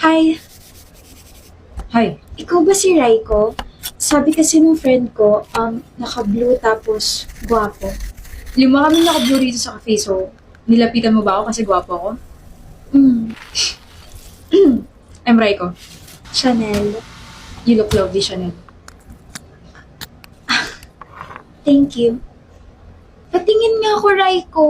Hi, Hi. ikaw ba si Raiko? Sabi kasi ng friend ko, naka-blue tapos gwapo. 5 kami naka-blue rito sa cafe, so nilapitan mo ba ako kasi gwapo ako? Hmm, I'm Raiko. Chanel. You look lovely, Chanel. Thank you. Patingin nga ako, Raiko.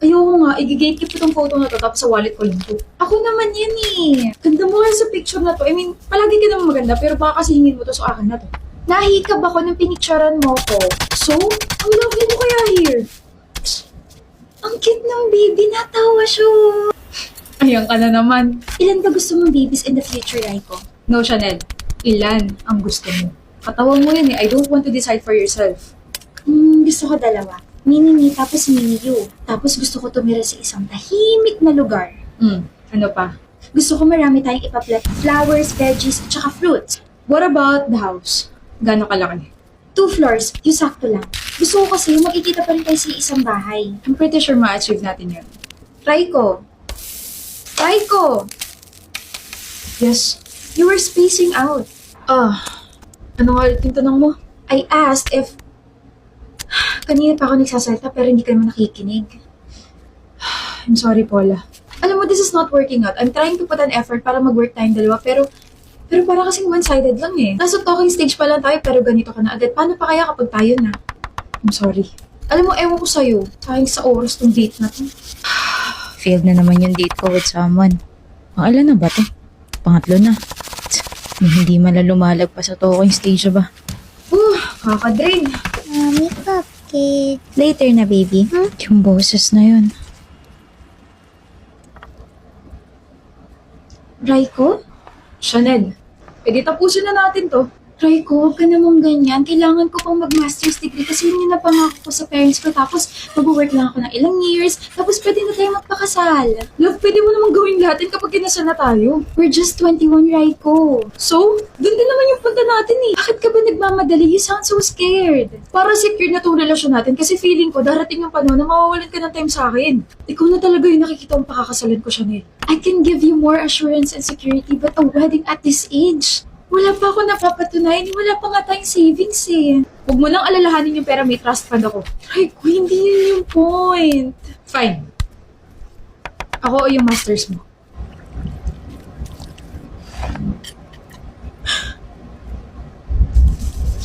Ayoko nga, i-gatekeep ko tong photo na to tapos sa wallet ko yun to. Ako naman yan eh. Ganda mo nga sa picture na to. I mean, palagi ka naman maganda pero baka kasi hingin mo to sa akin na to. Nahikab ako nung pinicturean mo ko. So, ang lovely mo kaya here. Ang cute ng baby, natawa siya. Ayan ka na naman. Ilan ba gusto mong babies in the future, Raiko? No, Chanel. Ilan ang gusto mo? Katawan mo yun eh. I don't want to decide for yourself. Gusto ko dalawa. Mini me tapos mini you. Tapos gusto ko tumira sa isang tahimik na lugar. Ano pa? Gusto ko marami tayong ipaplat. Flowers, veggies, at saka fruits. What about the house? Gano'ng kalaki? 2 floors, yung sakto lang. Gusto ko kasi yung makikita pa rin tayo sa isang bahay. I'm pretty sure ma-achieve natin yun. Raiko! Raiko! Yes. You were spacing out. Ano nga ulit yung tanong mo? I asked if... Kanina pa ako nagsasalta pero hindi ka naman nakikinig. I'm sorry, Paula. Alam mo, this is not working out. I'm trying to put an effort para mag-work tayong dalawa, pero parang kasing one-sided lang eh. Nasa talking stage pa lang tayo, pero ganito ka na agad. Paano pa kaya kapag tayo na? I'm sorry. Alam mo, ewan ko sa'yo. Sayang sa oras tong date na to. Failed na naman yung date ko with someone. Ilan na ba to? Pangatlo na. Yung hindi malalumalag pa sa talking stage ba? Kakadrain. Mommy, cupcake. Later na, baby. Yung boses na yun. Raiko? Chanel, di tapusin na natin to. Raiko, huwag ka namang ganyan. Kailangan ko pang mag-master's degree kasi yun yung napangako ko sa parents ko. Tapos, mag-work lang ako ng ilang years. Tapos, pwede na tayo magpakasal. Love, pwede mo namang gawin lahat yun kapag kinasal na tayo. We're just 21, Raiko. So, dun din naman yung punta natin eh. Bakit ka ba nagmamadali? You sound so scared. Para secure na itong relasyon natin kasi feeling ko darating yung panahon na mawawalan ka ng time sa akin. Ikaw na talaga yung nakikita ang pakakasalan ko, Chanel. I can give you more assurance and security, but a wedding at this age? Wala pa ako napapatunayan. Wala pa nga tayong savings eh. Huwag mo nang alalahanin yung pera, may trust fund ako. Raiko, hindi yun yung point. Fine. Ako o yung masters mo.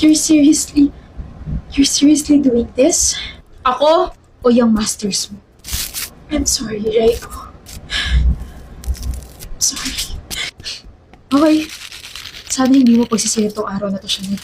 You're seriously doing this? Ako o yung masters mo. I'm sorry, Raiko. I'm sorry. Okay. Sana hindi mo pagsisira itong araw na to, Chanel.